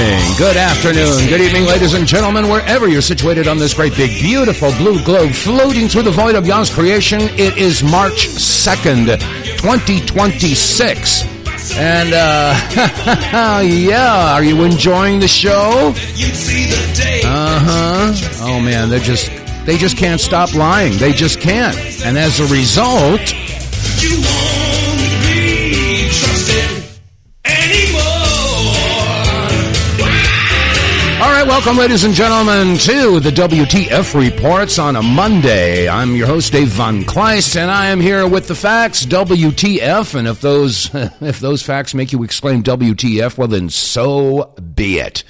morning, good afternoon, good evening, ladies and gentlemen, wherever you're situated on this great, big, beautiful blue globe floating through the void of Yah's creation. It is March 2nd, 2026. And, yeah, are you enjoying the show? Oh, man, they just can't stop lying. They just can't. And as a result, you won't be trusted anymore. All right, welcome, ladies and gentlemen, to the WTF Reports on a Monday. I'm your host, Dave vonKleist, and I am here with the facts, WTF. And if those facts make you exclaim WTF, well, then so be it.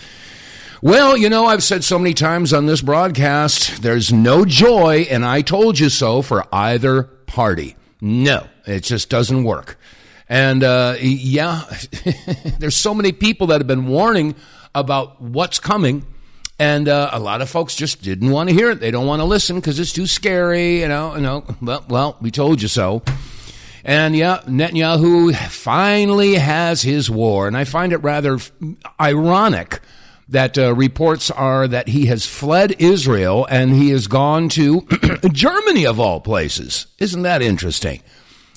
Well, you know, I've said so many times on this broadcast, there's no joy, and I told you so, for either party. No, it just doesn't work. And, yeah, there's so many people that have been warning about what's coming, and a lot of folks just didn't want to hear it. They don't want to listen because it's too scary, you know. Well, we told you so. And, yeah, Netanyahu finally has his war, and I find it rather ironic that reports are that he has fled Israel and he has gone to Germany, of all places. Isn't that interesting?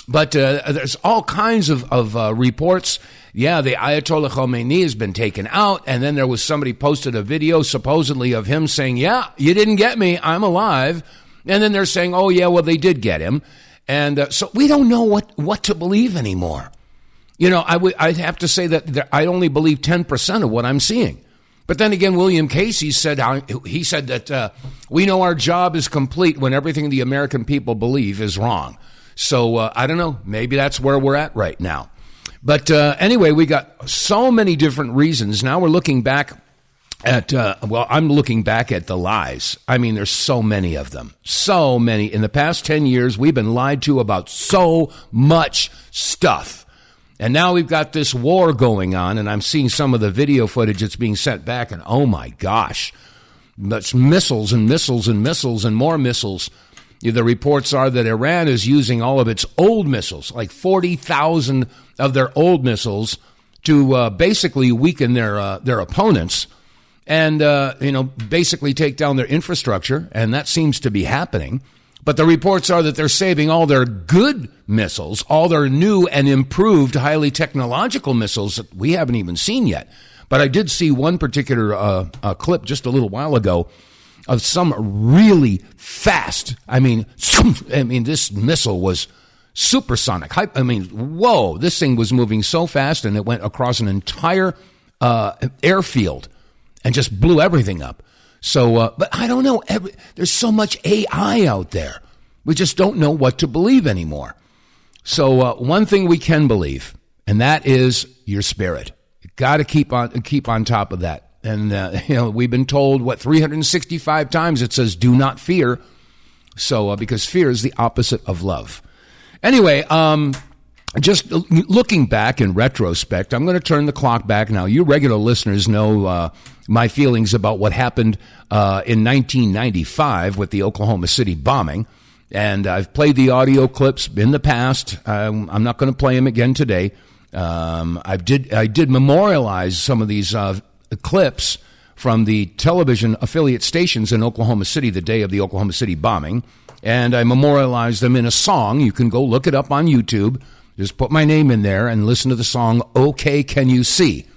But there's all kinds of reports. Yeah, the Ayatollah Khomeini has been taken out, and then there was somebody posted a video supposedly of him saying, yeah, you didn't get me, I'm alive. And then they're saying, oh, yeah, well, they did get him. And so we don't know what to believe anymore. You know, I'd have to say that I only believe 10% of what I'm seeing. But then again, William Casey said that we know our job is complete when everything the American people believe is wrong. So I don't know. Maybe that's where we're at right now. But anyway, we got so many different reasons. Now we're looking back at, I'm looking back at the lies. I mean, there's so many of them. So many. In the past 10 years, we've been lied to about so much stuff. And now we've got this war going on, and I'm seeing some of the video footage that's being sent back, and oh my gosh, that's missiles and missiles and missiles and more missiles. The reports are that Iran is using all of its old missiles, like 40,000 of their old missiles, to basically weaken their opponents and, basically take down their infrastructure, and that seems to be happening. But the reports are that they're saving all their good missiles, all their new and improved, highly technological missiles that we haven't even seen yet. But I did see one particular clip just a little while ago of some really fast. I mean, this missile was supersonic. Whoa, this thing was moving so fast, and it went across an entire airfield and just blew everything up. So, but I don't know. There's so much AI out there. We just don't know what to believe anymore. So, one thing we can believe, and that is your spirit. You got to keep on top of that. And we've been told 365 times it says do not fear. So, because fear is the opposite of love. Anyway, just looking back in retrospect, I'm going to turn the clock back now. You regular listeners know my feelings about what happened in 1995 with the Oklahoma City bombing. And I've played the audio clips in the past. I'm not going to play them again today. I did memorialize some of these clips from the television affiliate stations in Oklahoma City the day of the Oklahoma City bombing. And I memorialized them in a song. You can go look it up on YouTube. Just put my name in there and listen to the song, Okay, Can You See?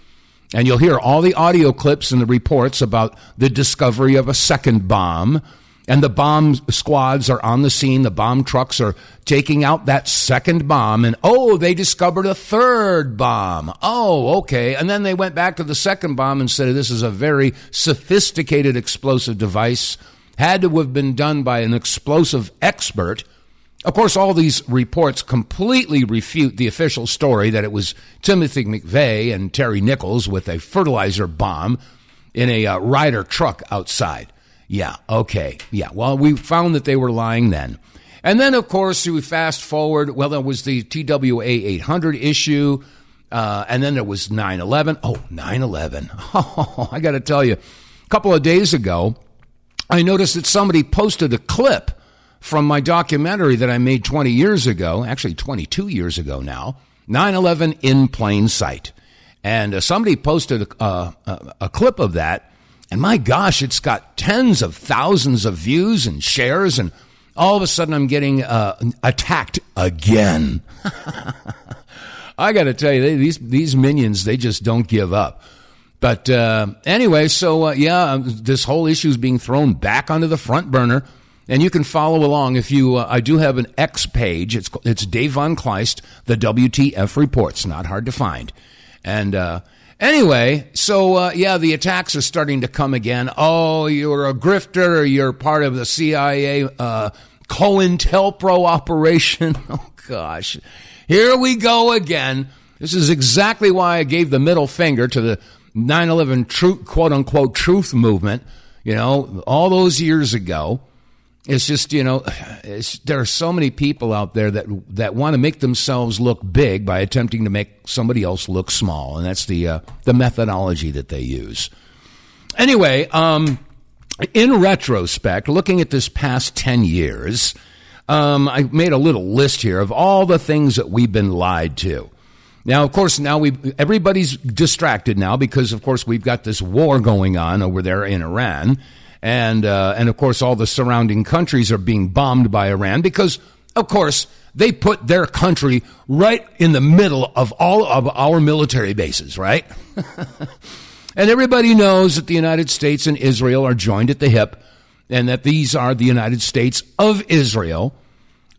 And you'll hear all the audio clips and the reports about the discovery of a second bomb. And the bomb squads are on the scene. The bomb trucks are taking out that second bomb. And, they discovered a third bomb. Oh, okay. And then they went back to the second bomb and said, this is a very sophisticated explosive device. Had to have been done by an explosive expert. Of course, all these reports completely refute the official story that it was Timothy McVeigh and Terry Nichols with a fertilizer bomb in a Ryder truck outside. Yeah, okay. Yeah, well, we found that they were lying then. And then, of course, we fast forward. Well, there was the TWA 800 issue, and then there was 9/11. Oh, 9/11. Oh, I got to tell you, a couple of days ago, I noticed that somebody posted a clip from my documentary that I made 20 years ago, actually 22 years ago now, 9/11 in plain sight. And somebody posted a clip of that, and my gosh, it's got tens of thousands of views and shares, and all of a sudden I'm getting attacked again. I got to tell you, these minions, they just don't give up. But anyway, so this whole issue is being thrown back onto the front burner, and you can follow along if you. I do have an X page. It's Dave vonKleist, the WTF Reports. Not hard to find. And anyway, so the attacks are starting to come again. Oh, you're a grifter, or you're part of the CIA COINTELPRO operation. Oh gosh, here we go again. This is exactly why I gave the middle finger to the 9/11 quote-unquote truth movement, all those years ago. It's just, there are so many people out there that want to make themselves look big by attempting to make somebody else look small, and that's the methodology that they use. Anyway, in retrospect, looking at this past 10 years, I made a little list here of all the things that we've been lied to. Now, of course, everybody's distracted now because, of course, we've got this war going on over there in Iran. And of course, all the surrounding countries are being bombed by Iran because, of course, they put their country right in the middle of all of our military bases, right? And everybody knows that the United States and Israel are joined at the hip and that these are the United States of Israel.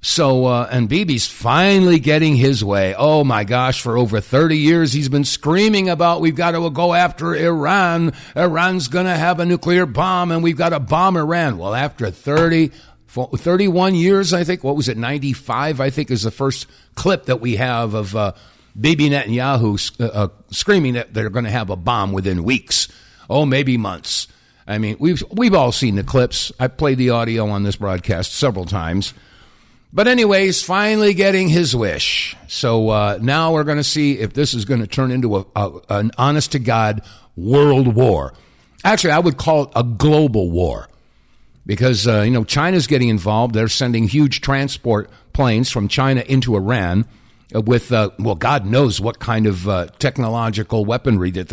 So, and Bibi's finally getting his way. Oh my gosh, for over 30 years, he's been screaming about we've got to go after Iran. Iran's going to have a nuclear bomb and we've got to bomb Iran. Well, after 31 years, I think, 95, I think is the first clip that we have of Bibi Netanyahu screaming that they're going to have a bomb within weeks. Oh, maybe months. I mean, we've all seen the clips. I played the audio on this broadcast several times. But anyways, finally getting his wish. So now we're going to see if this is going to turn into an honest-to-God world war. Actually, I would call it a global war because, China's getting involved. They're sending huge transport planes from China into Iran with, God knows what kind of technological weaponry that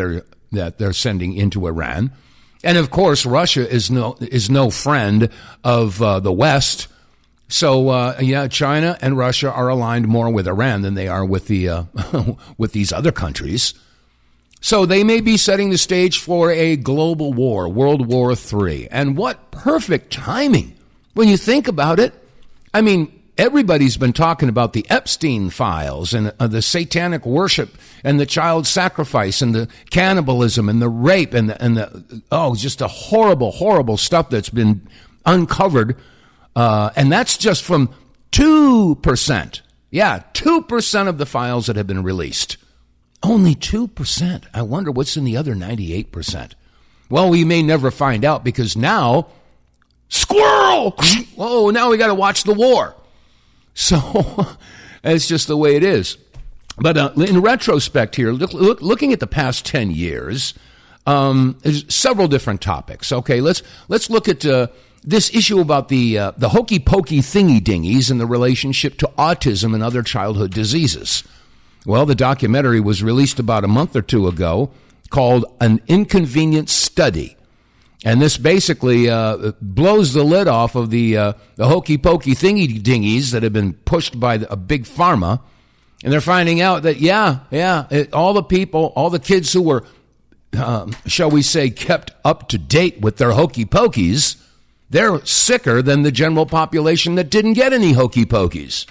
they're sending into Iran. And, of course, Russia is no friend of the West. So, China and Russia are aligned more with Iran than they are with the with these other countries. So they may be setting the stage for a global war, World War III. And what perfect timing when you think about it. I mean, everybody's been talking about the Epstein files and the satanic worship and the child sacrifice and the cannibalism and the rape and just the horrible, horrible stuff that's been uncovered. And that's just from 2%. Yeah, 2% of the files that have been released. Only 2%. I wonder what's in the other 98%. Well, we may never find out because now, squirrel! Whoa, now we got to watch the war. So it's just the way it is. But in retrospect here, looking at the past 10 years, there's several different topics. Okay, let's look at this issue about the hokey pokey thingy dingies and the relationship to autism and other childhood diseases. Well, the documentary was released about a month or two ago called An Inconvenient Study. And this basically blows the lid off of the hokey pokey thingy dingies that have been pushed by a big pharma. And they're finding out that, all the kids who were, shall we say, kept up to date with their hokey pokies, they're sicker than the general population that didn't get any hokey pokies.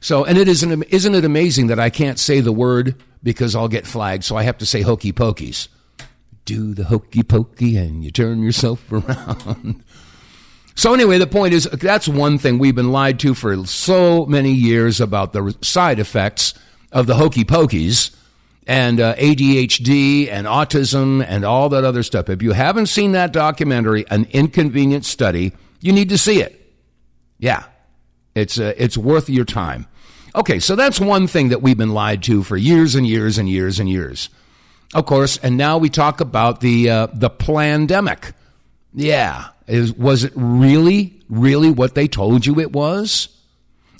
So, and isn't it amazing that I can't say the word because I'll get flagged, so I have to say hokey pokies. Do the hokey pokey and you turn yourself around. So anyway, the point is, that's one thing we've been lied to for so many years about the side effects of the hokey pokies and ADHD and autism and all that other stuff. If you haven't seen that documentary, An Inconvenient Study, you need to see it. Yeah, it's worth your time. Okay, so that's one thing that we've been lied to for years and years and years and years. Of course, and now we talk about the Plandemic. Yeah, was it really what they told you it was?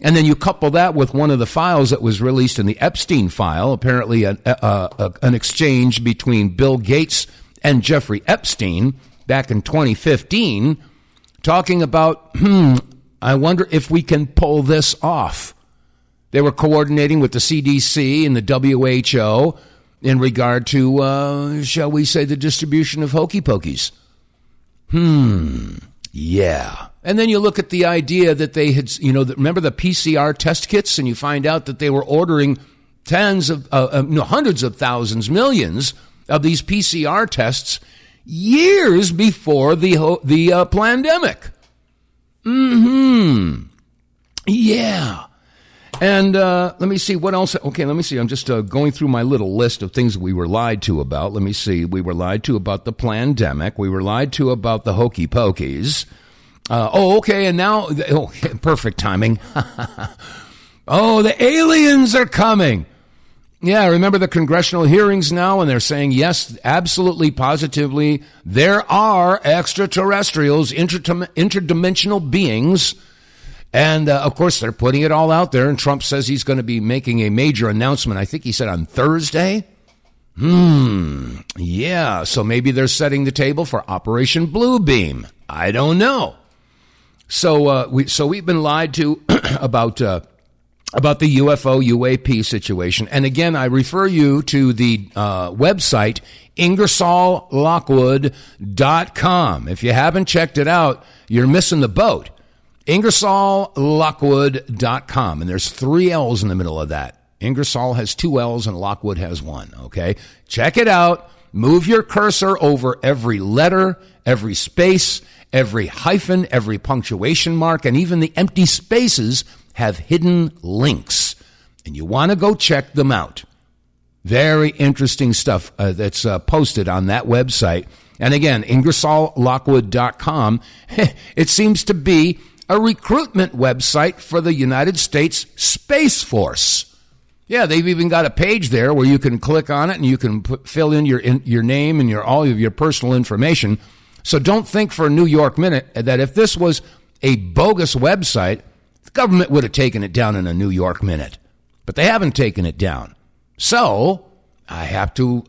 And then you couple that with one of the files that was released in the Epstein file, apparently an exchange between Bill Gates and Jeffrey Epstein back in 2015, talking about, I wonder if we can pull this off. They were coordinating with the CDC and the WHO in regard to, shall we say, the distribution of hokey pokies. Yeah. And then you look at the idea that they had, remember the PCR test kits, and you find out that they were ordering hundreds of thousands, millions of these PCR tests years before the Plandemic. Yeah. And let me see what else. Okay, let me see. I'm just going through my little list of things we were lied to about. Let me see. We were lied to about the Plandemic. We were lied to about the hokey pokies. Okay, and now, perfect timing. The aliens are coming. Yeah, remember the congressional hearings now, and they're saying, yes, absolutely, positively, there are extraterrestrials, interdimensional beings. And, of course, they're putting it all out there, and Trump says he's going to be making a major announcement, I think he said on Thursday. Yeah, so maybe they're setting the table for Operation Bluebeam. I don't know. So we've been lied to about the UFO UAP situation. And again, I refer you to the website IngersollLockwood.com. If you haven't checked it out, you're missing the boat. IngersollLockwood.com. And there's 3 L's in the middle of that. Ingersoll has 2 L's and Lockwood has 1. Okay? Check it out. Move your cursor over every letter, every space, every hyphen, every punctuation mark, and even the empty spaces have hidden links. And you want to go check them out. Very interesting stuff that's posted on that website. And again, IngersollLockwood.com. It seems to be a recruitment website for the United States Space Force. Yeah, they've even got a page there where you can click on it and you can fill in your name and all of your personal information. So don't think for a New York minute that if this was a bogus website, the government would have taken it down in a New York minute. But they haven't taken it down. So I have to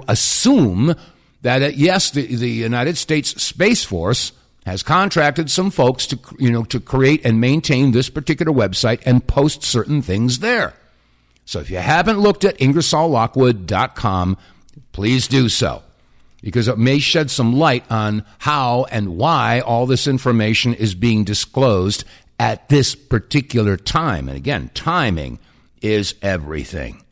assume that, yes, the United States Space Force has contracted some folks to create and maintain this particular website and post certain things there. So if you haven't looked at IngersollLockwood.com, please do so, because it may shed some light on how and why all this information is being disclosed at this particular time. And again, timing is everything.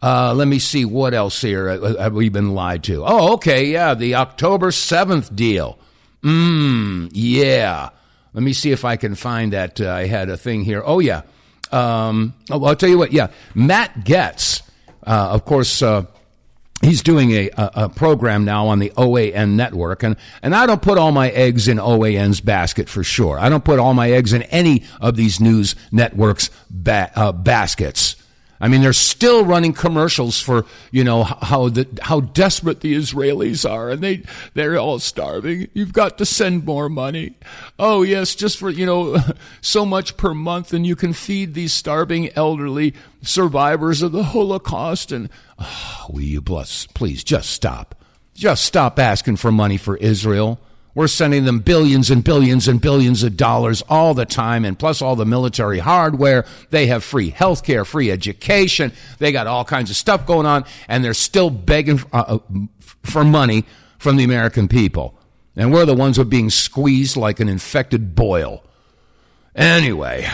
Let me see what else here have we been lied to. Oh, okay, yeah, the October 7th deal. Yeah. Let me see if I can find that. I had a thing here. Oh, yeah. I'll tell you what, yeah. Matt Getz, of course, he's doing a program now on the OAN network, and I don't put all my eggs in OAN's basket for sure. I don't put all my eggs in any of these news networks' baskets. I mean, they're still running commercials for, how desperate the Israelis are, and they're all starving. You've got to send more money. Oh, yes, just for, so much per month, and you can feed these starving elderly survivors of the Holocaust. And, will you please just stop. Just stop asking for money for Israel. We're sending them billions and billions and billions of dollars all the time, and plus all the military hardware. They have free health care, free education. They got all kinds of stuff going on, and they're still begging for money from the American people. And we're the ones who are being squeezed like an infected boil. Anyway,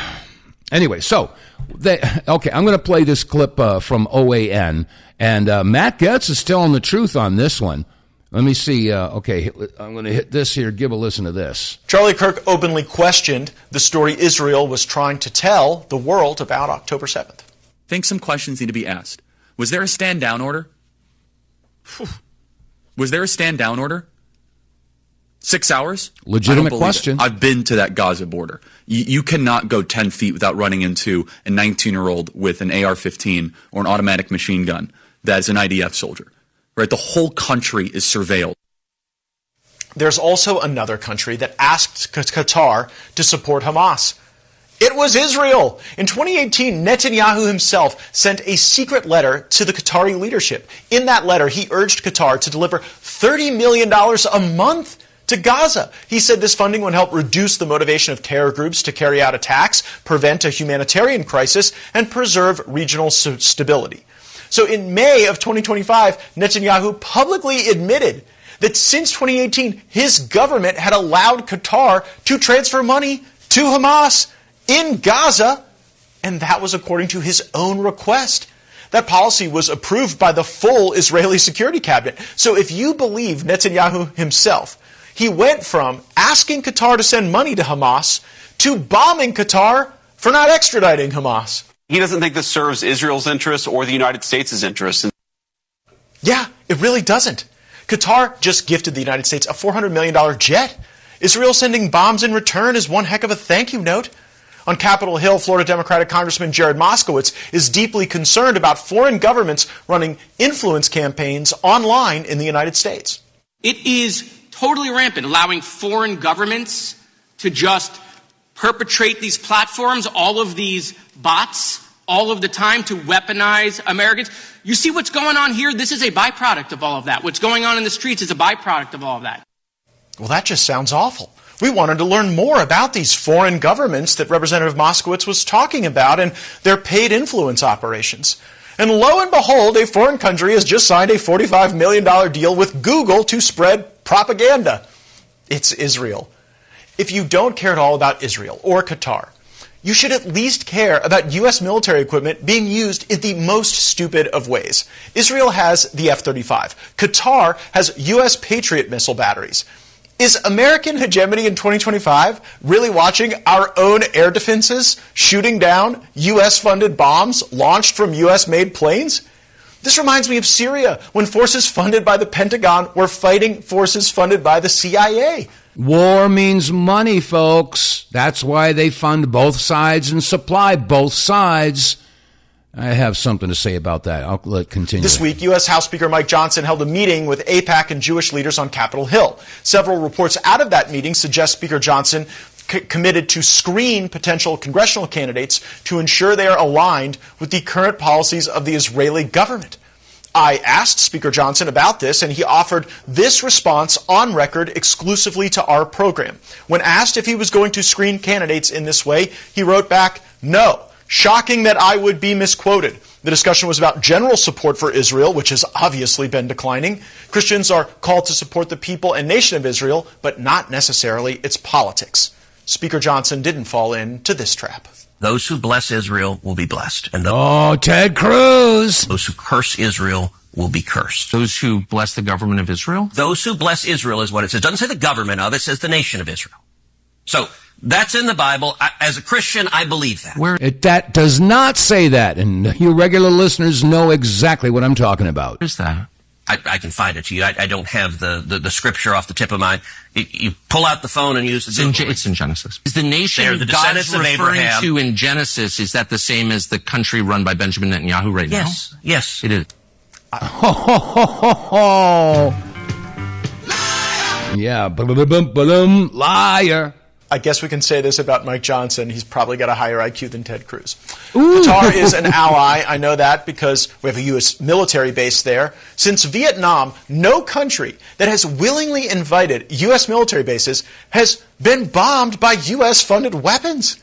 so, I'm going to play this clip from OAN, and Matt Getz is telling the truth on this one. Let me see. Okay, I'm going to hit this here. Give a listen to this. Charlie Kirk openly questioned the story Israel was trying to tell the world about October 7th. I think some questions need to be asked. Was there a stand-down order? Was there a stand-down order? 6 hours? Legitimate question. I've been to that Gaza border. You cannot go 10 feet without running into a 19-year-old with an AR-15 or an automatic machine gun that is an IDF soldier. Right, the whole country is surveilled. There's also another country that asked Qatar to support Hamas. It was Israel. In 2018, Netanyahu himself sent a secret letter to the Qatari leadership. In that letter, he urged Qatar to deliver $30 million a month to Gaza. He said this funding would help reduce the motivation of terror groups to carry out attacks, prevent a humanitarian crisis, and preserve regional stability. So in May of 2025, Netanyahu publicly admitted that since 2018, his government had allowed Qatar to transfer money to Hamas in Gaza, and that was according to his own request. That policy was approved by the full Israeli security cabinet. So if you believe Netanyahu himself, he went from asking Qatar to send money to Hamas to bombing Qatar for not extraditing Hamas. He doesn't think this serves Israel's interests or the United States' interests. Yeah, it really doesn't. Qatar just gifted the United States a $400 million jet. Israel sending bombs in return is one heck of a thank you note. On Capitol Hill, Florida Democratic Congressman Jared Moskowitz is deeply concerned about foreign governments running influence campaigns online in the United States. It is totally rampant, allowing foreign governments to just perpetrate these platforms, all of these bots, all of the time to weaponize Americans. You see what's going on here? This is a byproduct of all of that. What's going on in the streets is a byproduct of all of that. Well, that just sounds awful. We wanted to learn more about these foreign governments that Representative Moskowitz was talking about and their paid influence operations. And lo and behold, a foreign country has just signed a $45 million deal with Google to spread propaganda. It's Israel. If you don't care at all about Israel or Qatar, you should at least care about U.S. military equipment being used in the most stupid of ways. Israel has the F-35. Qatar has U.S. Patriot missile batteries. Is American hegemony in 2025 really watching our own air defenses shooting down U.S.-funded bombs launched from U.S.-made planes? This reminds me of Syria, when forces funded by the Pentagon were fighting forces funded by the CIA. War means money, folks. That's why they fund both sides and supply both sides. I have something to say about that. I'll let it continue. This week, U.S. House Speaker Mike Johnson held a meeting with AIPAC and Jewish leaders on Capitol Hill. Several reports out of that meeting suggest Speaker Johnson committed to screen potential congressional candidates to ensure they are aligned with the current policies of the Israeli government. I asked Speaker Johnson about this, and he offered this response on record exclusively to our program. When asked if he was going to screen candidates in this way, he wrote back, "No. Shocking that I would be misquoted. The discussion was about general support for Israel, which has obviously been declining. Christians are called to support the people and nation of Israel, but not necessarily its politics." Speaker Johnson didn't fall into this trap. Those who bless Israel will be blessed. And Ted Cruz. Those who curse Israel will be cursed. Those who bless the government of Israel? Those who bless Israel is what it says. It doesn't say the government of, it says the nation of Israel. So that's in the Bible. As a Christian, I believe that. That does not say that, and you regular listeners know exactly what I'm talking about. What is that? I can find it to you. I don't have the scripture off the tip of my... You pull out the phone and use the... It's in Genesis. Is the nation the God is descendants of referring Abraham to in Genesis, is that the same as the country run by Benjamin Netanyahu right now? Yes. It is. Yeah, liar. I guess we can say this about Mike Johnson. He's probably got a higher IQ than Ted Cruz. Qatar is an ally. I know that because we have a U.S. military base there. Since Vietnam, no country that has willingly invited U.S. military bases has been bombed by U.S.-funded weapons.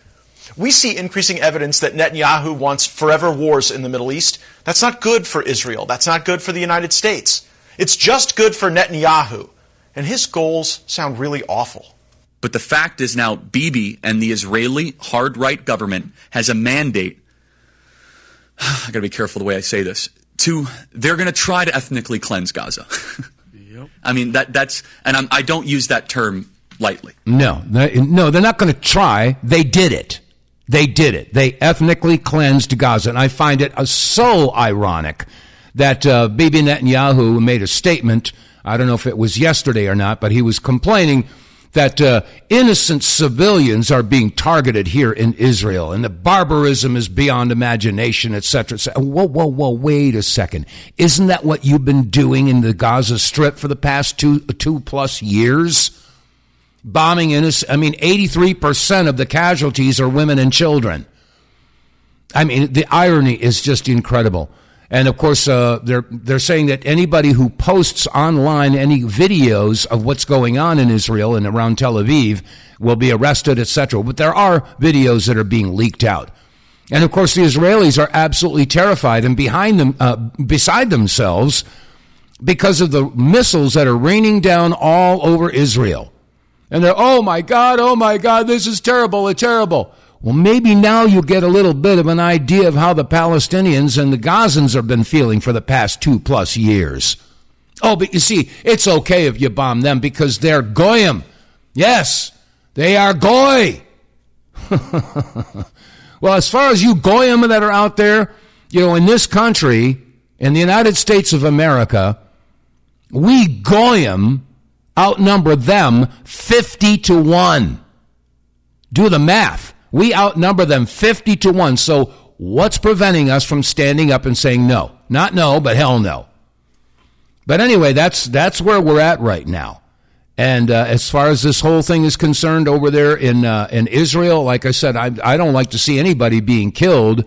We see increasing evidence that Netanyahu wants forever wars in the Middle East. That's not good for Israel. That's not good for the United States. It's just good for Netanyahu. And his goals sound really awful. But the fact is now Bibi and the Israeli hard-right government has a mandate. I got to be careful the way I say this. They're going to try to ethnically cleanse Gaza. Yep. I mean, I don't use that term lightly. No, they're not going to try. They did it. They ethnically cleansed Gaza. And I find it so ironic that Bibi Netanyahu made a statement. I don't know if it was yesterday or not, but he was complaining that innocent civilians are being targeted here in Israel, and the barbarism is beyond imagination, etc. Whoa, wait a second. Isn't that what you've been doing in the Gaza Strip for the past two plus years? bombing innocent. 83% of the casualties are women and children. The irony is just incredible. And of course, they're saying that anybody who posts online any videos of what's going on in Israel and around Tel Aviv will be arrested, etc. But there are videos that are being leaked out. And of course, the Israelis are absolutely terrified and beside themselves because of the missiles that are raining down all over Israel. And they're, oh my God, this is terrible, it's terrible. Well, maybe now you get a little bit of an idea of how the Palestinians and the Gazans have been feeling for the past 2+ years. Oh, but you see, it's okay if you bomb them because they're goyim. Yes, they are goy. Well, as far as you goyim that are out there, in this country, in the United States of America, we goyim outnumber them 50-1. Do the math. We outnumber them 50-1. So what's preventing us from standing up and saying no? Not no, but hell no. But anyway, that's where we're at right now. And as far as this whole thing is concerned over there in Israel, like I said, I don't like to see anybody being killed.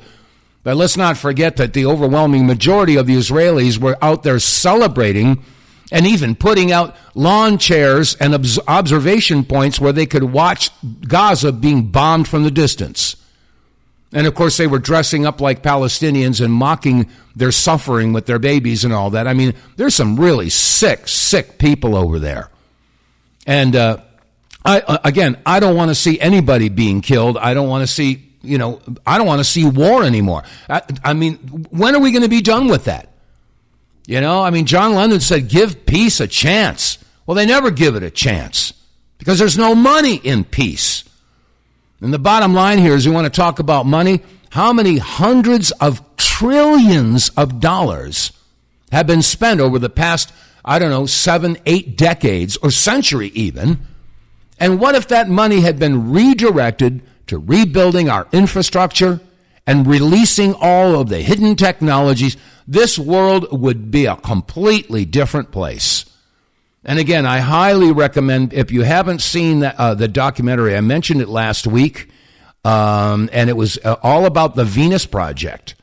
But let's not forget that the overwhelming majority of the Israelis were out there celebrating and even putting out lawn chairs and observation points where they could watch Gaza being bombed from the distance. And, of course, they were dressing up like Palestinians and mocking their suffering with their babies and all that. There's some really sick people over there. And, I don't want to see anybody being killed. I don't want to see, I don't want to see war anymore. When are we going to be done with that? John Lennon said, give peace a chance. Well, they never give it a chance because there's no money in peace. And the bottom line here is we want to talk about money. How many hundreds of trillions of dollars have been spent over the past, 7, 8 decades or century even? And what if that money had been redirected to rebuilding our infrastructure and releasing all of the hidden technologies? This world would be a completely different place. And again, I highly recommend, if you haven't seen the documentary, I mentioned it last week, and it was all about the Venus Project.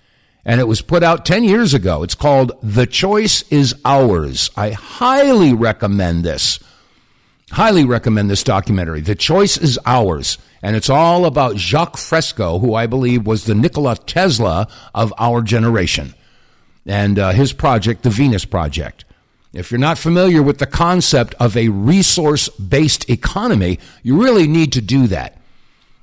And it was put out 10 years ago. It's called The Choice is Ours. I highly recommend this. Highly recommend this documentary. The Choice is Ours. And it's all about Jacques Fresco, who I believe was the Nikola Tesla of our generation. And his project, the Venus Project. If you're not familiar with the concept of a resource-based economy, you really need to do that.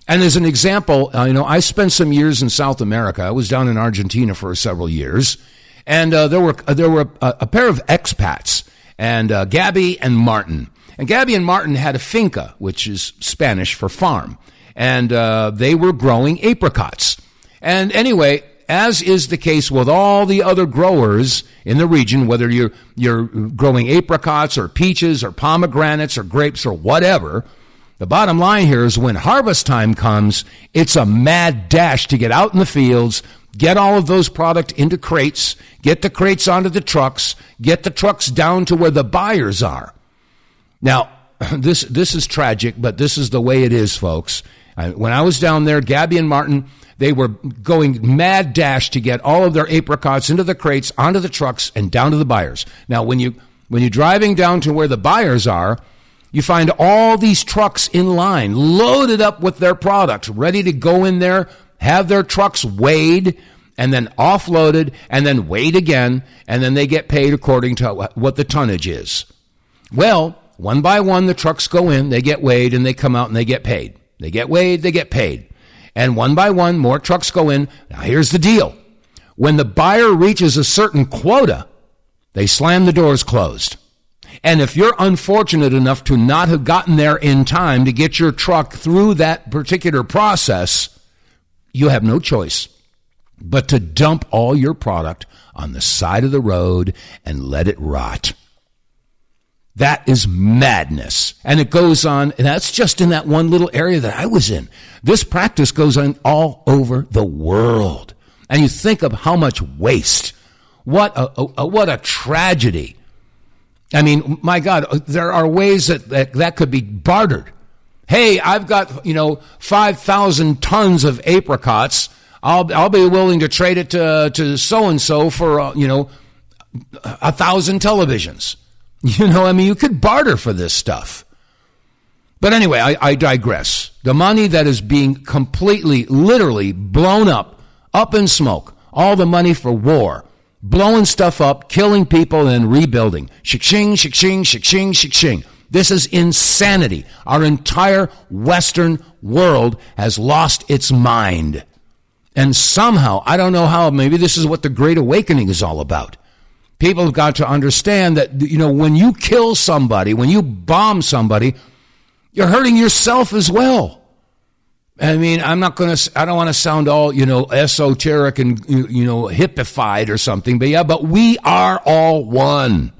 And as an example, I spent some years in South America. I was down in Argentina for several years. And there were a pair of expats, and Gabby and Martin. And Gabby and Martin had a finca, which is Spanish for farm. And they were growing apricots. And anyway, as is the case with all the other growers in the region, whether you're growing apricots or peaches or pomegranates or grapes or whatever, the bottom line here is when harvest time comes, it's a mad dash to get out in the fields, get all of those product into crates, get the crates onto the trucks, get the trucks down to where the buyers are. Now, this is tragic, but this is the way it is, folks. When I was down there, Gabby and Martin, they were going mad dash to get all of their apricots into the crates, onto the trucks, and down to the buyers. Now, when you're driving down to where the buyers are, you find all these trucks in line, loaded up with their product, ready to go in there, have their trucks weighed, and then offloaded, and then weighed again, and then they get paid according to what the tonnage is. Well, one by one, the trucks go in, they get weighed, and they come out and they get paid. They get weighed, they get paid. And one by one, more trucks go in. Now, here's the deal. When the buyer reaches a certain quota, they slam the doors closed. And if you're unfortunate enough to not have gotten there in time to get your truck through that particular process, you have no choice but to dump all your product on the side of the road and let it rot. That is madness. And it goes on, and that's just in that one little area that I was in. This practice goes on all over the world. And you think of how much waste. What a tragedy. I mean, my God, there are ways that could be bartered. Hey, I've got, 5,000 tons of apricots. I'll be willing to trade it to so-and-so for, 1,000 televisions. You could barter for this stuff. But anyway, I digress. The money that is being completely, literally blown up in smoke, all the money for war, blowing stuff up, killing people, and rebuilding. Shik-shing, shik-shing, shik-shing, shik-shing. This is insanity. Our entire Western world has lost its mind. And somehow, I don't know how, maybe this is what the Great Awakening is all about. People have got to understand that, when you kill somebody, when you bomb somebody, you're hurting yourself as well. I mean, I don't want to sound all, esoteric and, hippified or something, but we are all one.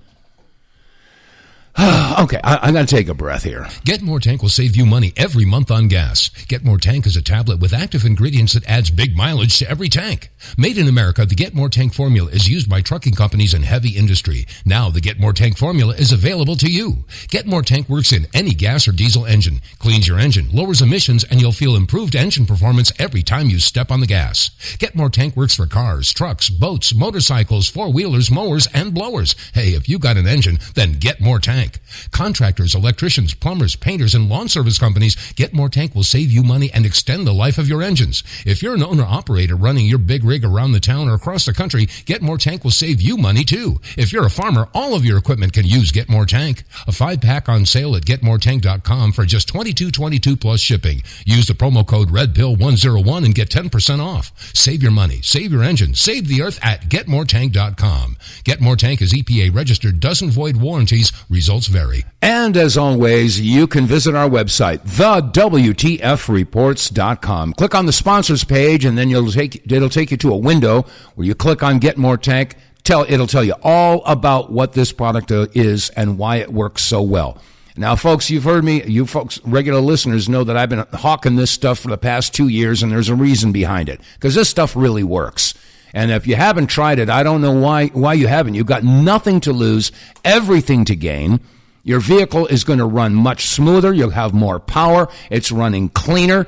Okay, I'm going to take a breath here. Get More Tank will save you money every month on gas. Get More Tank is a tablet with active ingredients that adds big mileage to every tank. Made in America, the Get More Tank formula is used by trucking companies and heavy industry. Now the Get More Tank formula is available to you. Get More Tank works in any gas or diesel engine, cleans your engine, lowers emissions, and you'll feel improved engine performance every time you step on the gas. Get More Tank works for cars, trucks, boats, motorcycles, four-wheelers, mowers, and blowers. Hey, if you got an engine, then Get More Tank. Contractors, electricians, plumbers, painters, and lawn service companies, Get More Tank will save you money and extend the life of your engines. If you're an owner-operator running your big rig around the town or across the country, Get More Tank will save you money too. If you're a farmer, all of your equipment can use Get More Tank. A 5-pack on sale at GetMoreTank.com for just $22.22 plus shipping. Use the promo code REDPILL101 and get 10% off. Save your money, save your engine, save the earth at GetMoreTank.com. Get More Tank is EPA registered, doesn't void warranties, results vary. And as always, you can visit our website, TheWTFReports.com. Click on the sponsors page, and then it'll take you to a window where you click on Get More Tank. It'll tell you all about what this product is and why it works so well. Now, folks, you've heard me. You folks, regular listeners, know that I've been hawking this stuff for the past 2 years, and there's a reason behind it, because this stuff really works. And if you haven't tried it, I don't know why you haven't. You've got nothing to lose, everything to gain. Your vehicle is going to run much smoother. You'll have more power. It's running cleaner.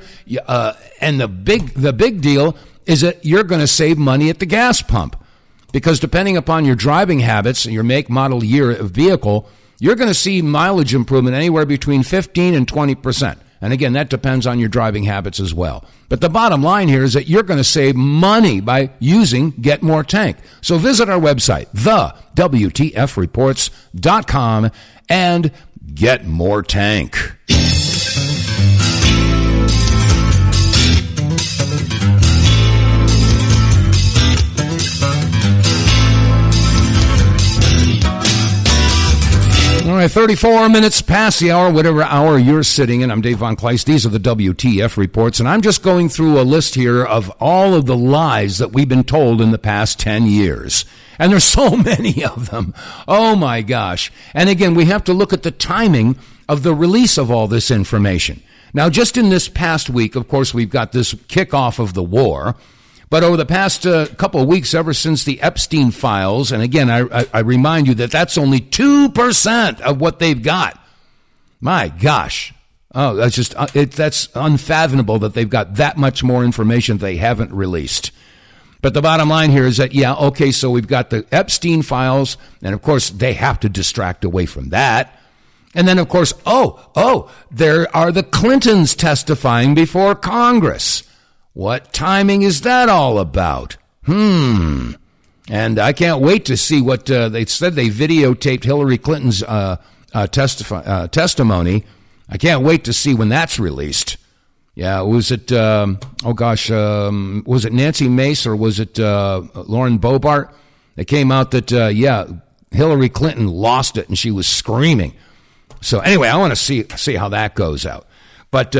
And the big deal is that you're going to save money at the gas pump. Because depending upon your driving habits and your make, model, year of vehicle, you're going to see mileage improvement anywhere between 15 and 20%. And again, that depends on your driving habits as well. But the bottom line here is that you're going to save money by using Get More Tank. So visit our website, TheWTFReports.com, and Get More Tank. All right, 34 minutes past the hour, whatever hour you're sitting in. I'm Dave vonKleist. These are the WTF reports, and I'm just going through a list here of all of the lies that we've been told in the past 10 years. And there's so many of them. Oh, my gosh. And again, we have to look at the timing of the release of all this information. Now, just in this past week, of course, we've got this kickoff of the war. But over the past couple of weeks, ever since the Epstein files, and again, I remind you that that's only 2% of what they've got. My gosh. Oh, that's unfathomable that they've got that much more information they haven't released. But the bottom line here is that, so we've got the Epstein files, and of course, they have to distract away from that. And then, of course, there are the Clintons testifying before Congress. What timing is that all about? And I can't wait to see what they said. They videotaped Hillary Clinton's testimony. I can't wait to see when that's released. Yeah, was it, was it Nancy Mace or was it Lauren Boebert? It came out that, Hillary Clinton lost it and she was screaming. So anyway, I want to see how that goes out. But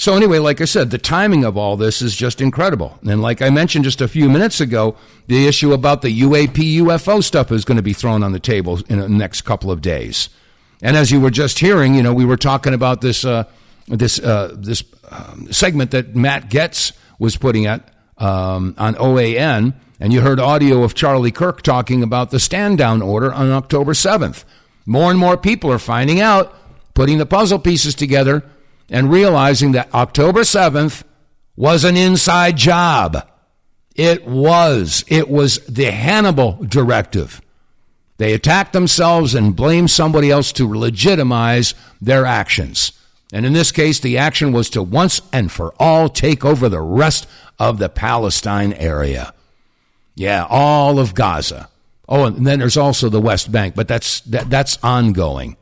so anyway, like I said, the timing of all this is just incredible. And like I mentioned just a few minutes ago, the issue about the UFO stuff is going to be thrown on the table in the next couple of days. And as you were just hearing, we were talking about this segment that Matt Getz was putting at on OAN, and you heard audio of Charlie Kirk talking about the stand-down order on October 7th. More and more people are finding out, putting the puzzle pieces together, and realizing that October 7th was an inside job. It was the Hannibal directive. They attacked themselves and blamed somebody else to legitimize their actions. And in this case, the action was to once and for all take over the rest of the Palestine area. Yeah, all of Gaza. Oh, and then there's also the West Bank, but that's ongoing.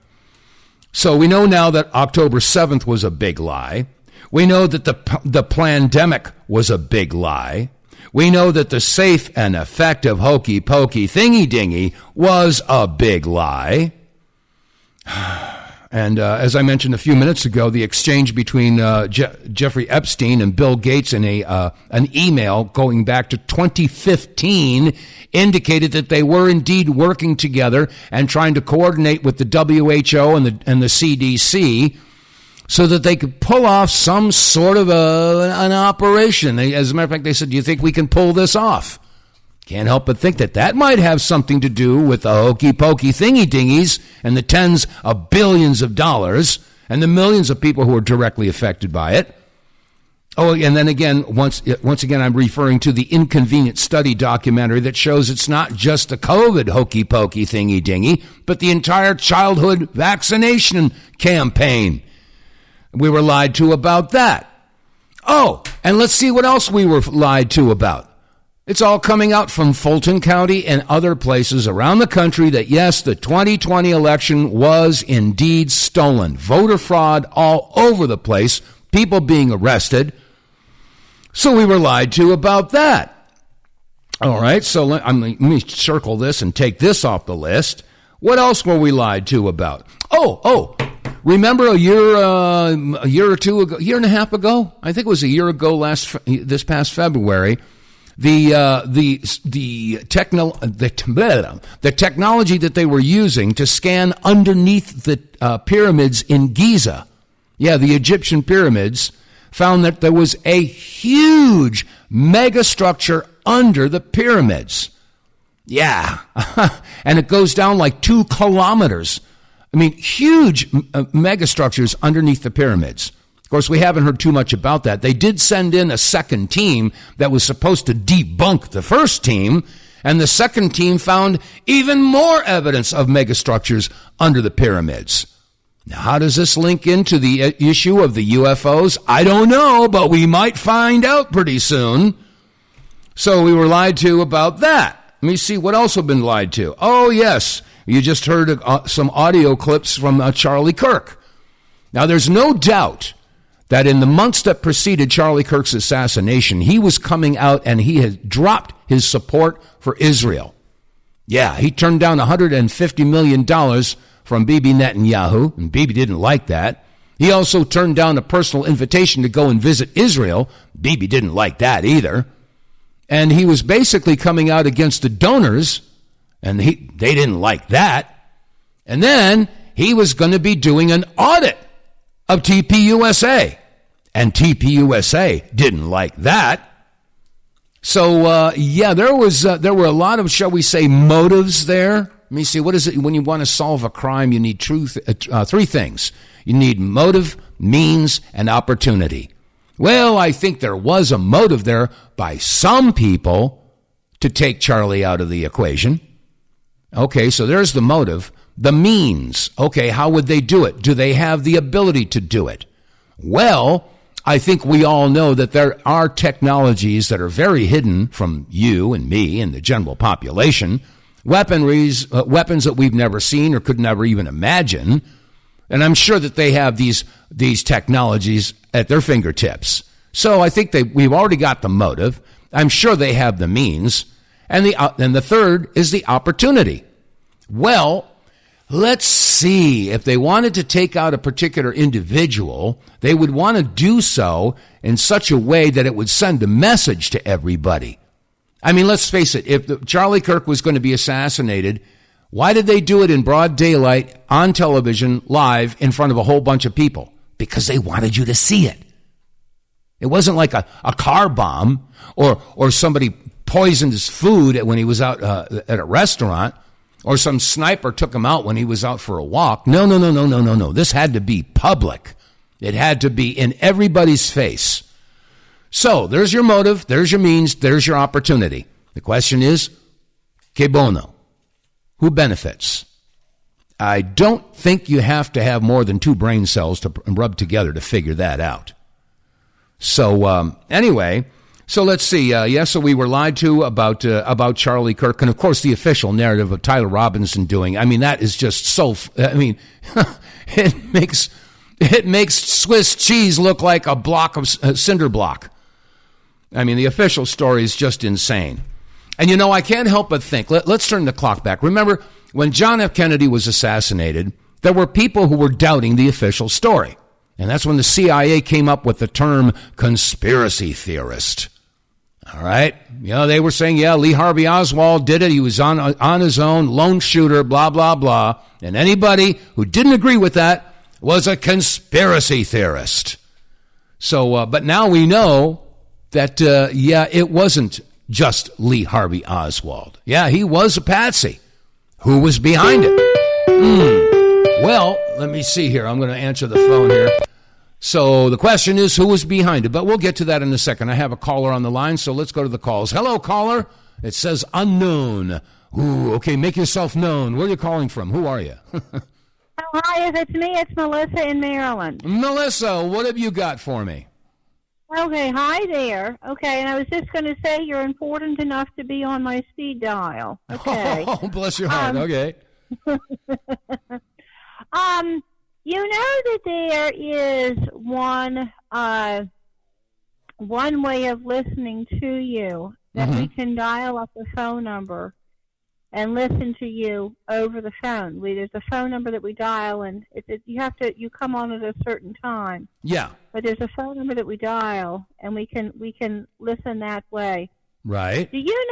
So we know now that October 7th was a big lie. We know that the Plandemic was a big lie. We know that the safe and effective hokey pokey thingy dingy was a big lie. And as I mentioned a few minutes ago, the exchange between Jeffrey Epstein and Bill Gates in an email going back to 2015 indicated that they were indeed working together and trying to coordinate with the WHO and the CDC so that they could pull off some sort of an operation. As a matter of fact, they said, do you think we can pull this off? Can't help but think that might have something to do with the hokey-pokey thingy-dingies and the tens of billions of dollars and the millions of people who are directly affected by it. Oh, and then again, once again, I'm referring to the Inconvenient Study documentary that shows it's not just the COVID hokey-pokey thingy-dingy, but the entire childhood vaccination campaign. We were lied to about that. Oh, and let's see what else we were lied to about. It's all coming out from Fulton County and other places around the country that, yes, the 2020 election was indeed stolen. Voter fraud all over the place, people being arrested. So we were lied to about that. All right, so let me circle this and take this off the list. What else were we lied to about? Oh, remember a year or two ago, year and a half ago? I think it was a year ago this past February. The technology that they were using to scan underneath the pyramids in Giza, the Egyptian pyramids, found that there was a huge megastructure under the pyramids. Yeah, and it goes down like 2 kilometers. I mean, huge megastructures underneath the pyramids. Of course, we haven't heard too much about that. They did send in a second team that was supposed to debunk the first team, and the second team found even more evidence of megastructures under the pyramids. Now, how does this link into the issue of the UFOs? I don't know, but we might find out pretty soon. So we were lied to about that. Let me see what else have been lied to. Oh, yes, you just heard some audio clips from Charlie Kirk. Now, there's no doubt that in the months that preceded Charlie Kirk's assassination, he was coming out and he had dropped his support for Israel. Yeah, he turned down $150 million from Bibi Netanyahu, and Bibi didn't like that. He also turned down a personal invitation to go and visit Israel. Bibi didn't like that either. And he was basically coming out against the donors, and they didn't like that. And then he was going to be doing an audit of TPUSA, and TPUSA didn't like that. So, there were a lot of, shall we say, motives there. Let me see, what is it? When you want to solve a crime, you need 3 things. You need motive, means, and opportunity. Well, I think there was a motive there by some people to take Charlie out of the equation. Okay, so there's the motive. The means, okay, how would they do it? Do they have the ability to do it? Well, I think we all know that there are technologies that are very hidden from you and me and the general population, weapons that we've never seen or could never even imagine, and I'm sure that they have these technologies at their fingertips. So I think we've already got the motive. I'm sure they have the means, and the third is the opportunity. Well, let's see. If they wanted to take out a particular individual, they would want to do so in such a way that it would send a message to everybody. I mean, let's face it. If Charlie Kirk was going to be assassinated, why did they do it in broad daylight, on television, live, in front of a whole bunch of people? Because they wanted you to see it. It wasn't like a car bomb or somebody poisoned his food when he was out at a restaurant, or some sniper took him out when he was out for a walk. No. This had to be public. It had to be in everybody's face. So there's your motive, there's your means, there's your opportunity. The question is, que bono? Who benefits? I don't think you have to have more than 2 brain cells to rub together to figure that out. So anyway, so let's see. So we were lied to about Charlie Kirk, and of course the official narrative of Tyler Robinson doing. I mean, that is just so. I mean, it makes Swiss cheese look like a block of cinder block. I mean, the official story is just insane. And you know, I can't help but think. Let's turn the clock back. Remember when John F. Kennedy was assassinated? There were people who were doubting the official story. And that's when the CIA came up with the term conspiracy theorist. All right? You know, they were saying, yeah, Lee Harvey Oswald did it. He was on his own, lone shooter, blah, blah, blah. And anybody who didn't agree with that was a conspiracy theorist. So, but now we know that, it wasn't just Lee Harvey Oswald. Yeah, he was a patsy. Who was behind it? Well, let me see here. I'm going to answer the phone here. So the question is, who was behind it? But we'll get to that in a second. I have a caller on the line, so let's go to the calls. Hello, caller. It says unknown. Ooh, okay, make yourself known. Where are you calling from? Who are you? Hi, if it's me, it's Melissa in Maryland. Melissa, what have you got for me? Okay, hi there. Okay, and I was just going to say you're important enough to be on my speed dial. Okay. Oh, bless your heart. Okay. You know that there is one way of listening to you that we can dial up a phone number and listen to you over the phone. There's a phone number that we dial, and you come on at a certain time. Yeah. But there's a phone number that we dial, and we can listen that way. Right. Do you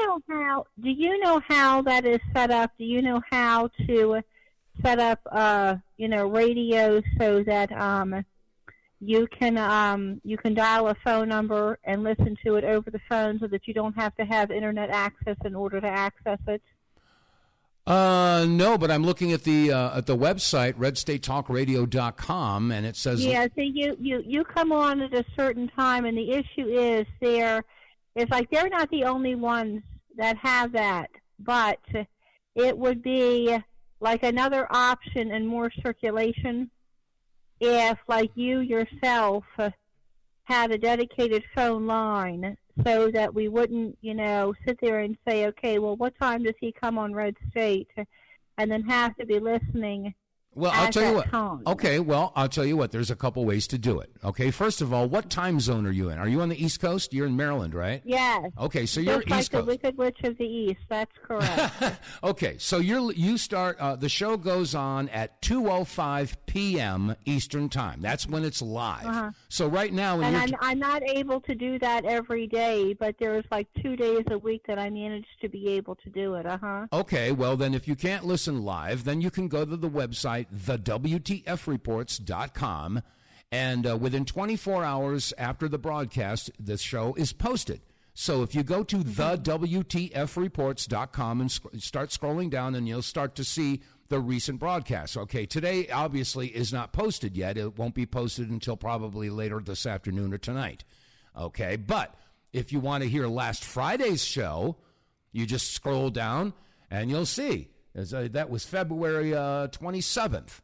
know how that is set up? Do you know how to set up radio so that you can dial a phone number and listen to it over the phone so that you don't have to have internet access in order to access it? No, but I'm looking at the website RedStateTalkRadio.com, and it says so you come on at a certain time, and the issue is it's like they're not the only ones that have that, but it would be like another option and more circulation if, like, you yourself had a dedicated phone line so that we wouldn't, sit there and say, okay, well, what time does he come on Red State? And then have to be listening. Well, I'll tell you what. Time. Okay, well, I'll tell you what. There's a couple ways to do it. Okay, first of all, what time zone are you in? Are you on the East Coast? You're in Maryland, right? Yes. Okay, so you're Just East like Coast. the Wicked Witch of the East. That's correct. Okay, so you start. The show goes on at 2:05 p.m. Eastern Time. That's when it's live. Uh-huh. So right now, I'm not able to do that every day, but there's like 2 days a week that I manage to be able to do it. Okay, well then, if you can't listen live, then you can go to the website TheWTFReports.com, and within 24 hours after the broadcast, the show is posted. So if you go to TheWTFReports.com and start scrolling down, and you'll start to see the recent broadcasts. Okay, today obviously is not posted yet. It won't be posted until probably later this afternoon or tonight. Okay, but if you want to hear last Friday's show, you just scroll down and you'll see. That was February 27th.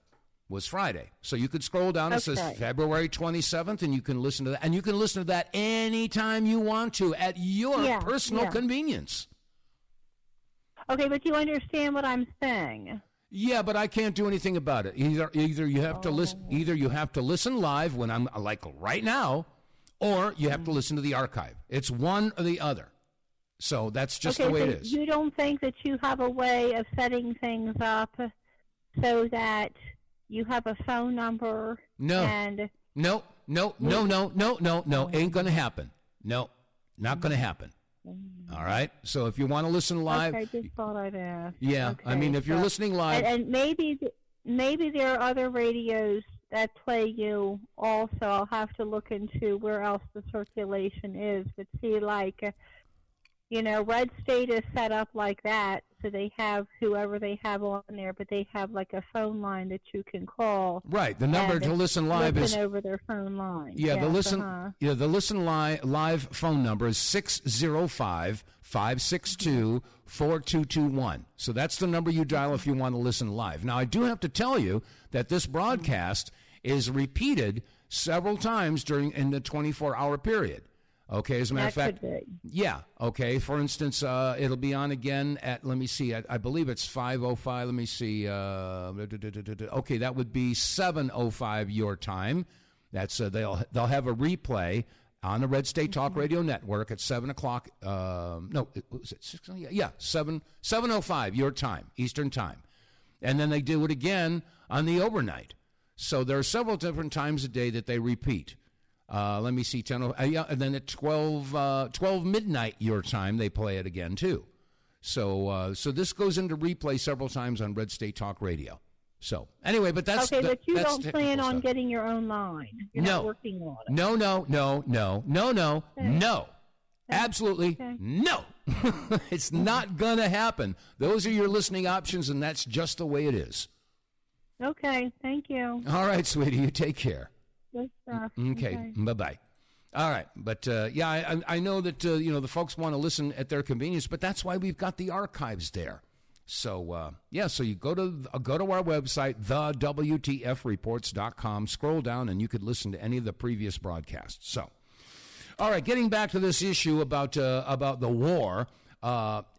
Was Friday. So you could scroll down. It says February 27th, and you can listen to that. And you can listen to that anytime you want to at your personal convenience. Okay, but you understand what I'm saying? Yeah, but I can't do anything about it. Either you have to listen. Either you have to listen live when I'm like right now, or you have to listen to the archive. It's one or the other. So that's just the way it is. You don't think that you have a way of setting things up so that you have a phone number? No. And No. Ain't going to happen. No, not going to happen. All right? So if you want to listen live. Okay, just thought I'd ask. Yeah, okay, I mean, if you're listening live. And maybe there are other radios that play you also. I'll have to look into where else the circulation is. But see, like, Red State is set up like that, so they have whoever they have on there, but they have like a phone line that you can call. Right. The number to listen live is over their phone line. Yeah, the listen live phone number is 605-562-4221. So that's the number you dial if you want to listen live. Now, I do have to tell you that this broadcast is repeated several times in the 24-hour period. Okay, as a matter of fact, yeah, okay. For instance, it'll be on again at, let me see, I believe it's 5:05. Let me see. Okay, that would be 7:05 your time. That's they'll have a replay on the Red State Talk Radio Network at 7 o'clock. No, was it 6? Yeah, 7:05 your time, Eastern time, and then they do it again on the overnight. So there are several different times a day that they repeat. Let me see, 10. And then at 12 midnight your time, they play it again too. So this goes into replay several times on Red State Talk Radio. So anyway, but that's okay. But you don't plan on getting your own line. You're not working on it. No. Absolutely no. It's not gonna happen. Those are your listening options, and that's just the way it is. Okay. Thank you. All right, sweetie. You take care. Good stuff. Okay. Bye-bye. All right. But, I know that, the folks want to listen at their convenience, but that's why we've got the archives there. So, so you go to our website, TheWTFReports.com, scroll down, and you could listen to any of the previous broadcasts. So, all right, getting back to this issue about the war,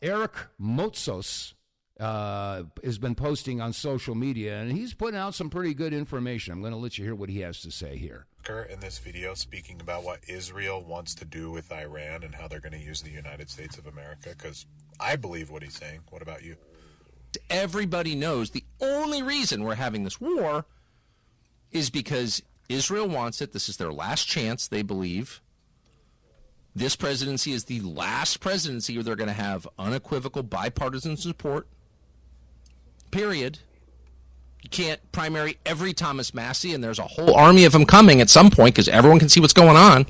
Eric Motsos has been posting on social media, and he's putting out some pretty good information. I'm going to let you hear what he has to say here. In this video, speaking about what Israel wants to do with Iran and how they're going to use the United States of America, because I believe what he's saying. What about you? Everybody knows the only reason we're having this war is because Israel wants it. This is their last chance, they believe. This presidency is the last presidency where they're going to have unequivocal bipartisan support. Period. You can't primary every Thomas Massey, and there's a whole army of them coming at some point because everyone can see what's going on.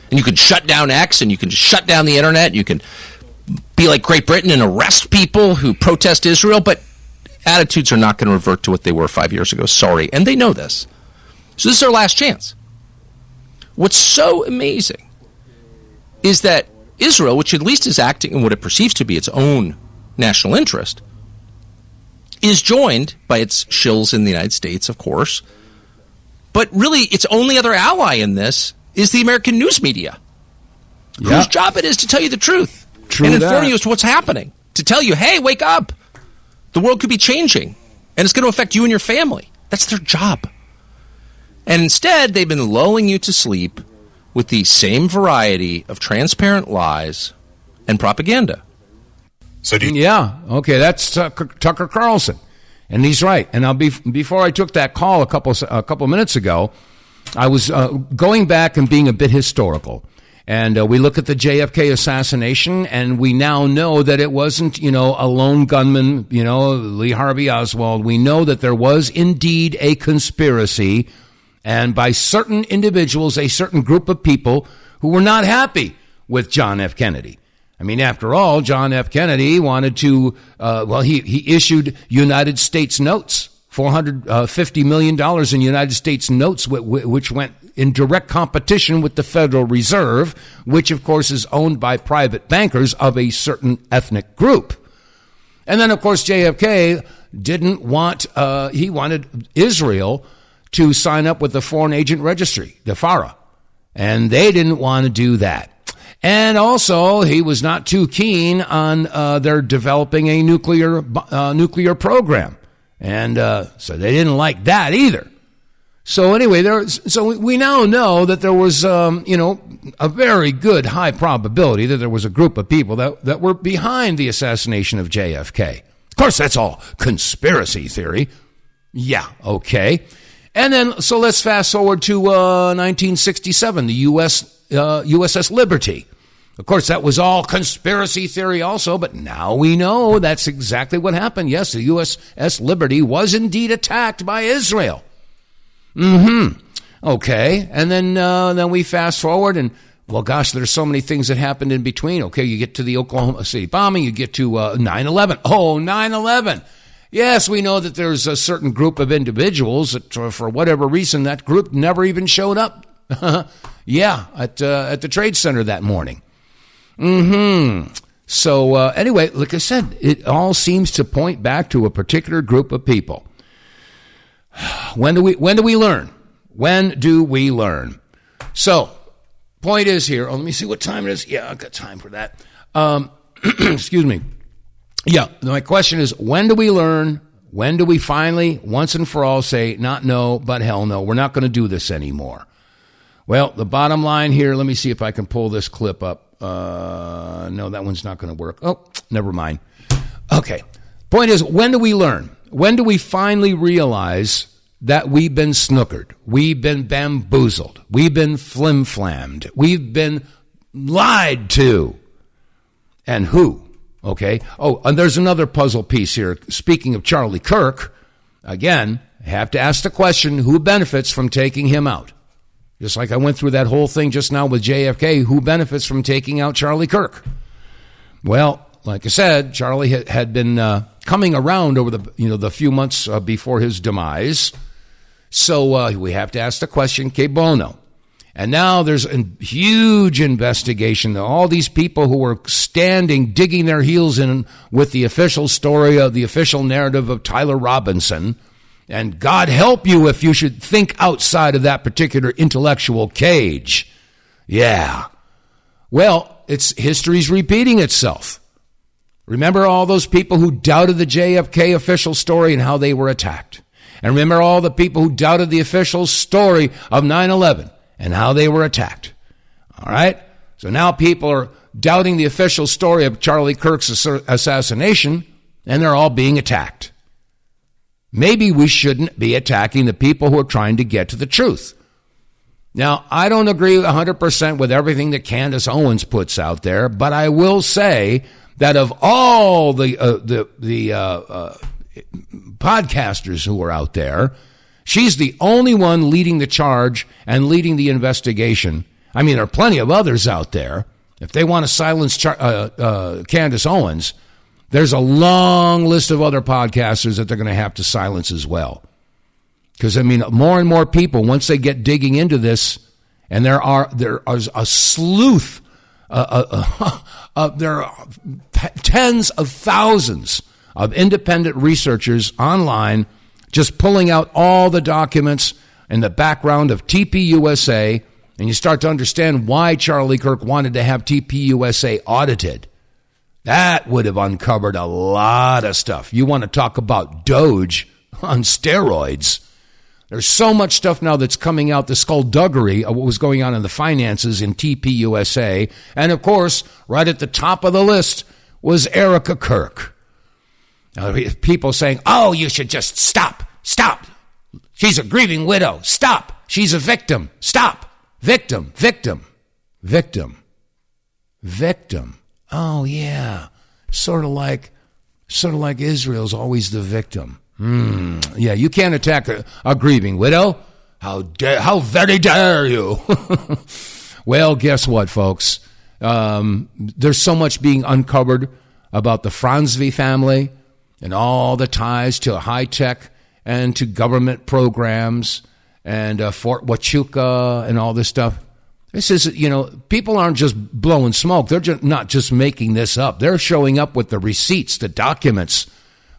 And you can shut down X, and you can just shut down the internet. You can be like Great Britain and arrest people who protest Israel, but attitudes are not going to revert to what they were 5 years ago. Sorry. And they know this. So this is their last chance. What's so amazing is that Israel, which at least is acting in what it perceives to be its own national interest, is joined by its shills in the United States, of course. But really, its only other ally in this is the American news media, whose job it is to tell you the truth and inform you as to what's happening, to tell you, hey, wake up. The world could be changing, and it's going to affect you and your family. That's their job. And instead, they've been lulling you to sleep with the same variety of transparent lies and propaganda. So okay, that's Tucker Carlson, and he's right. And before I took that call a couple minutes ago, I was going back and being a bit historical, and we look at the JFK assassination, and we now know that it wasn't a lone gunman, Lee Harvey Oswald. We know that there was indeed a conspiracy, and by certain individuals, a certain group of people who were not happy with John F. Kennedy. I mean, after all, John F. Kennedy wanted to, he issued United States notes, $450 million in United States notes, which went in direct competition with the Federal Reserve, which, of course, is owned by private bankers of a certain ethnic group. And then, of course, JFK didn't want, he wanted Israel to sign up with the Foreign Agent Registry, the FARA, and they didn't want to do that. And also, he was not too keen on their developing a nuclear program, and so they didn't like that either. So anyway, we now know that there was, a very good high probability that there was a group of people that were behind the assassination of JFK. Of course, that's all conspiracy theory. Yeah, okay. And then, so let's fast forward to 1967, the USS Liberty. Of course, that was all conspiracy theory also, but now we know that's exactly what happened. Yes, the USS Liberty was indeed attacked by Israel. Okay, and then we fast forward, and Well, gosh, there's so many things that happened in between. Okay, you get to the Oklahoma City bombing, you get to 9/11. Oh, 9/11. Yes, we know that there's a certain group of individuals that, for whatever reason, that group never even showed up. At the Trade Center that morning. So anyway, like I said, it all seems to point back to a particular group of people. When do we learn? When do we learn? So, point is here. Oh, let me see what time it is. Yeah, I've got time for that. Excuse me. Yeah, my question is, when do we learn? When do we finally, once and for all, say, not no, but hell no, we're not going to do this anymore? Well, the bottom line here, let me see if I can pull this clip up. No, that one's not going to work. Oh, never mind. Okay. Point is, when do we learn? When do we finally realize that we've been snookered? We've been bamboozled. We've been flim-flammed. We've been lied to. And who? Okay. Oh, and there's another puzzle piece here. Speaking of Charlie Kirk, again, I have to ask the question, who benefits from taking him out? Just like I went through that whole thing just now with JFK, who benefits from taking out Charlie Kirk? Well, like I said, Charlie had been coming around over the few months before his demise. So we have to ask the question, que bono? And now there's a huge investigation. All these people who were digging their heels in with the official story of the official narrative of Tyler Robinson. And God help you if you should think outside of that particular intellectual cage. Yeah. Well, history's repeating itself. Remember all those people who doubted the JFK official story and how they were attacked. And remember all the people who doubted the official story of 9/11 and how they were attacked. All right? So now people are doubting the official story of Charlie Kirk's assassination, and they're all being attacked. Maybe we shouldn't be attacking the people who are trying to get to the truth. Now, I don't agree 100% with everything that Candace Owens puts out there, but I will say that of all the podcasters who are out there, she's the only one leading the charge and leading the investigation. I mean, there are plenty of others out there. If they want to silence Candace Owens, there's a long list of other podcasters that they're going to have to silence as well. Because, I mean, more and more people, once they get digging into this, and there is a sleuth, there are tens of thousands of independent researchers online just pulling out all the documents in the background of TPUSA, and you start to understand why Charlie Kirk wanted to have TPUSA audited. That would have uncovered a lot of stuff. You want to talk about Doge on steroids. There's so much stuff now that's coming out, the skullduggery of what was going on in the finances in TPUSA. And, of course, right at the top of the list was Erica Kirk. Now, people saying, oh, you should just stop. She's a grieving widow. Stop. She's a victim. Stop. Victim. Oh, yeah. Sort of like Israel's always the victim. Yeah, you can't attack a grieving widow. How very dare you? Well, guess what, folks? There's so much being uncovered about the Franzvi family and all the ties to high tech and to government programs and Fort Huachuca and all this stuff. This is, people aren't just blowing smoke. They're not just making this up. They're showing up with the receipts, the documents,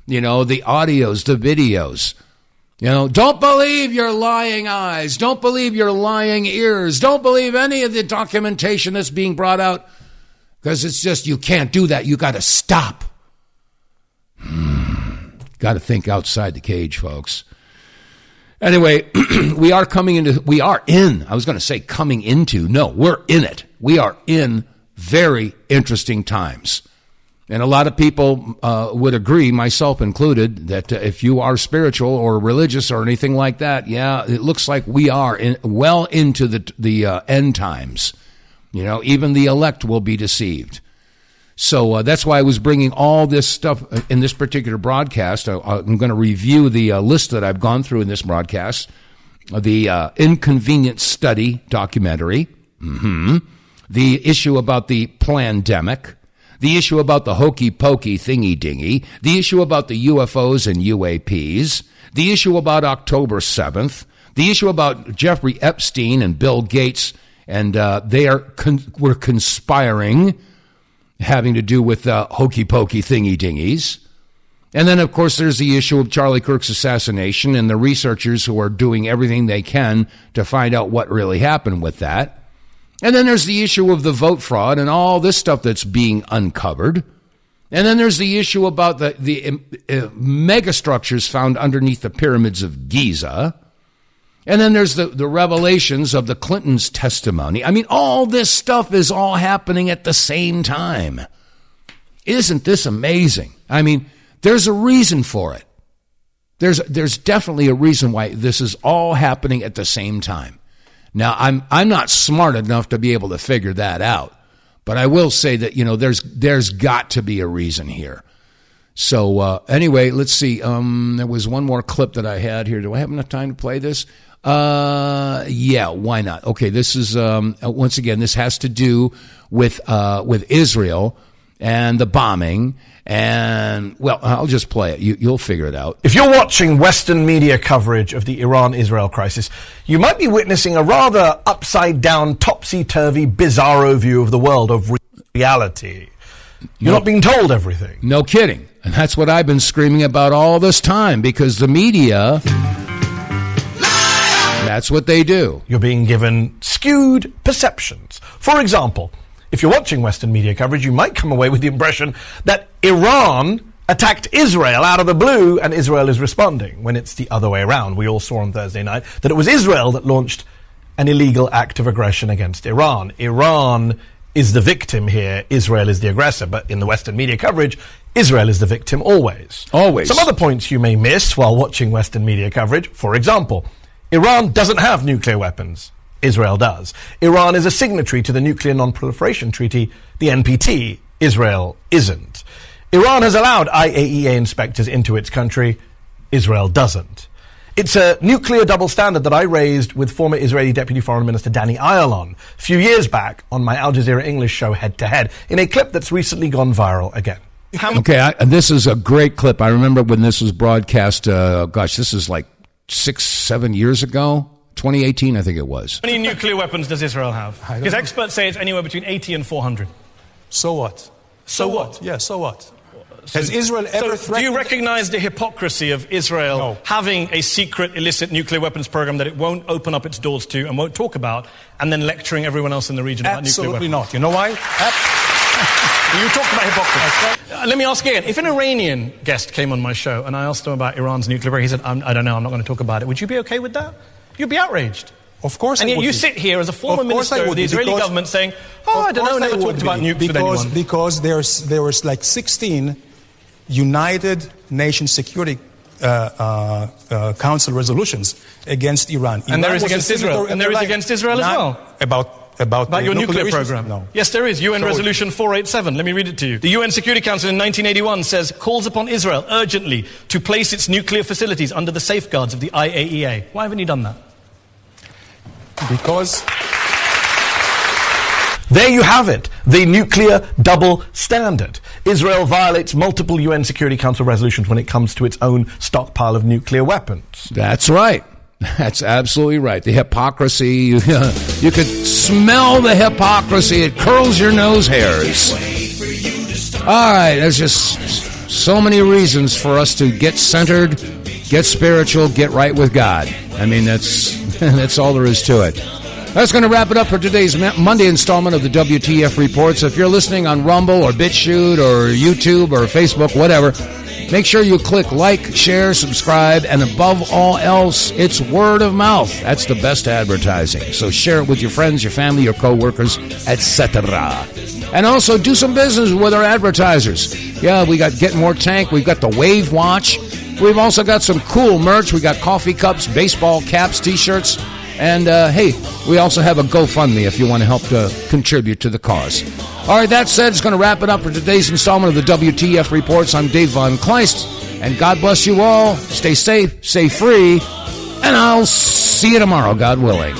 the audios, the videos. Don't believe your lying eyes. Don't believe your lying ears. Don't believe any of the documentation that's being brought out, because it's just, you can't do that. You got to stop. Got to think outside the cage, folks. Anyway, we're in it. We are in very interesting times. And a lot of people would agree, myself included, that if you are spiritual or religious or anything like that, yeah, it looks like we are well into the end times. Even the elect will be deceived. So that's why I was bringing all this stuff in this particular broadcast. I'm going to review the list that I've gone through in this broadcast, the Inconvenient Study documentary, the issue about the Plandemic, the issue about the hokey-pokey thingy-dingy, the issue about the UFOs and UAPs, the issue about October 7th, the issue about Jeffrey Epstein and Bill Gates, and were conspiring, having to do with hokey-pokey thingy-dingies. And then, of course, there's the issue of Charlie Kirk's assassination and the researchers who are doing everything they can to find out what really happened with that. And then there's the issue of the vote fraud and all this stuff that's being uncovered. And then there's the issue about the megastructures found underneath the pyramids of Giza. And then there's the revelations of the Clintons' testimony. I mean, all this stuff is all happening at the same time. Isn't this amazing? I mean, there's a reason for it. There's definitely a reason why this is all happening at the same time. Now, I'm not smart enough to be able to figure that out, but I will say that, you know, there's got to be a reason here. So anyway, let's see. There was one more clip that I had here. Do I have enough time to play this? Yeah, why not? Okay, this is once again, this has to do with Israel and the bombing. And, well, I'll just play it. You'll figure it out. If you're watching Western media coverage of the Iran-Israel crisis, you might be witnessing a rather upside-down, topsy-turvy, bizarro view of the world, of reality. You're not being told everything. No kidding. And that's what I've been screaming about all this time, because the media, that's what they do. You're being given skewed perceptions. For example, if you're watching Western media coverage, you might come away with the impression that Iran attacked Israel out of the blue and Israel is responding, when it's the other way around. We all saw on Thursday night that it was Israel that launched an illegal act of aggression against Iran. Iran is the victim here, Israel is the aggressor, but in the Western media coverage, Israel is the victim always. Always. Some other points you may miss while watching Western media coverage, for example, Iran doesn't have nuclear weapons. Israel does. Iran is a signatory to the Nuclear Non-Proliferation Treaty, the NPT. Israel isn't. Iran has allowed IAEA inspectors into its country. Israel doesn't. It's a nuclear double standard that I raised with former Israeli Deputy Foreign Minister Danny Ayalon a few years back on my Al Jazeera English show Head to Head, in a clip that's recently gone viral again. Okay, this is a great clip. I remember when this was broadcast, this is like 6-7 years ago. 2018, I think it was. How many nuclear weapons does Israel have? Because experts say it's anywhere between 80 and 400. So what? So what? Yeah, so what? Has Israel ever threatened... Do you recognize the hypocrisy of Israel having a secret illicit nuclear weapons program that it won't open up its doors to and won't talk about, and then lecturing everyone else in the region about nuclear weapons? Absolutely not. You know why? You talked about hypocrisy. Let me ask again. If an Iranian guest came on my show and I asked him about Iran's nuclear program, he said, I don't know, I'm not going to talk about it. Would you be okay with that? You'd be outraged. Of course, and yet you sit here as a former minister of the Israeli government saying, I don't know, never talked about nukes with anyone. Because there was like 16 United Nations Security Council resolutions against Iran. And there is against Israel. And there is against Israel as well. About your nuclear program? No. Yes, there is. UN Resolution 487. Let me read it to you. The UN Security Council in 1981 calls upon Israel urgently to place its nuclear facilities under the safeguards of the IAEA. Why haven't you done that? Because... There you have it, the nuclear double standard. Israel violates multiple UN Security Council resolutions when it comes to its own stockpile of nuclear weapons. That's right. That's absolutely right. The hypocrisy, you could smell the hypocrisy. It curls your nose hairs. All right, there's just so many reasons for us to get centered, get spiritual, get right with God. I mean, that's all there is to it. That's going to wrap it up for today's Monday installment of the WTF Reports. If you're listening on Rumble or BitChute or YouTube or Facebook, whatever, make sure you click like, share, subscribe, and above all else, it's word of mouth. That's the best advertising. So share it with your friends, your family, your co-workers, etc. And also do some business with our advertisers. Yeah, we got Get More Tank. We've got the Wave Watch. We've also got some cool merch. We got coffee cups, baseball caps, T-shirts. And, hey, we also have a GoFundMe if you want to help contribute to the cause. All right, that said, it's going to wrap it up for today's installment of the WTF Reports. I'm Dave vonKleist, and God bless you all. Stay safe, stay free, and I'll see you tomorrow, God willing.